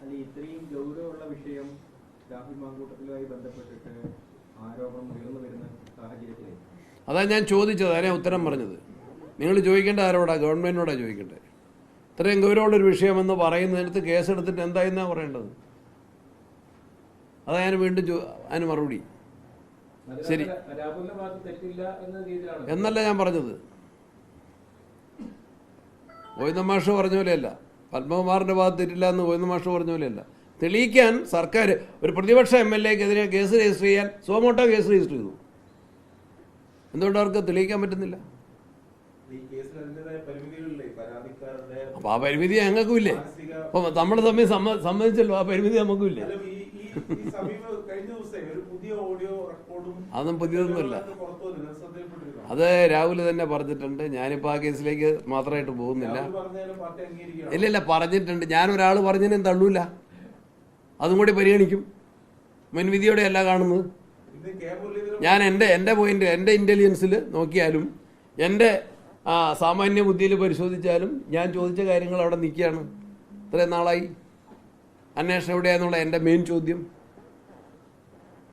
അല്ല, ഇത്രയും ഗൗരവമുള്ള വിഷയം രാഹുൽ മാങ്കൂട്ടത്തിലുമായി ബന്ധപ്പെട്ടിട്ട് ആരോപണം ഉയർന്നു വരുന്ന സാഹചര്യത്തിൽ അതാ ഞാൻ ചോദിച്ചത്, അതിനെ ഉത്തരം പറഞ്ഞത്. നിങ്ങൾ ചോദിക്കേണ്ട ആരോടാ? ഗവൺമെൻറ്റിനോടാണ് ചോദിക്കേണ്ടത്. ഇത്രയും ഗൗരവമുള്ളൊരു വിഷയമെന്ന് പറയുന്നതിനടുത്ത് കേസെടുത്തിട്ട് എന്തായെന്നാണ് പറയേണ്ടത്? അതാ ഞാൻ വീണ്ടും അതിന് മറുപടി. ശരി എന്നല്ല ഞാൻ പറഞ്ഞത്. ഗോവിന്ദ മാഷ് പറഞ്ഞ പോലെയല്ല, പത്മകുമാറിൻ്റെ ഭാഗത്ത് തെറ്റില്ല എന്ന് ഗോവിന്ദ മാഷ് പറഞ്ഞ പോലെയല്ല. തെളിയിക്കാൻ സർക്കാർ ഒരു പ്രതിപക്ഷ MLA-ക്കെതിരെ കേസ് രജിസ്റ്റർ ചെയ്യാൻ സുമോട്ടോ കേസ് രജിസ്റ്റർ ചെയ്തു. എന്തുകൊണ്ട് അവർക്ക് തെളിയിക്കാൻ പറ്റുന്നില്ല? അപ്പോൾ ആ പരിമിതി ഞങ്ങൾക്കും ഇല്ലേ? അപ്പോൾ നമ്മൾ തമ്മിൽ സമ്മതിച്ചല്ലോ, ആ പരിമിതി നമുക്കും ഇല്ലേ? അതൊന്നും പുതിയതൊന്നുമല്ല. അത് രാഹുൽ തന്നെ പറഞ്ഞിട്ടുണ്ട്. ഞാനിപ്പോൾ ആ കേസിലേക്ക് മാത്രമായിട്ട് പോകുന്നില്ല. ഇല്ല, പറഞ്ഞിട്ടുണ്ട്. ഞാനൊരാൾ പറഞ്ഞതിനും തള്ളൂല, അതും കൂടി പരിഗണിക്കും. മുൻവിധിയോടെ അല്ല കാണുന്നത്. ഞാൻ എൻ്റെ പോയിന്റ്, എൻ്റെ ഇൻ്റലിജൻസിൽ നോക്കിയാലും എൻ്റെ സാമാന്യ ബുദ്ധിയിൽ പരിശോധിച്ചാലും ഞാൻ ചോദിച്ച കാര്യങ്ങൾ അവിടെ നിൽക്കുകയാണ്. ഇത്രയും നാളായി. അന്വേഷണം എവിടെയാണെന്നുള്ള എൻ്റെ മെയിൻ ചോദ്യം.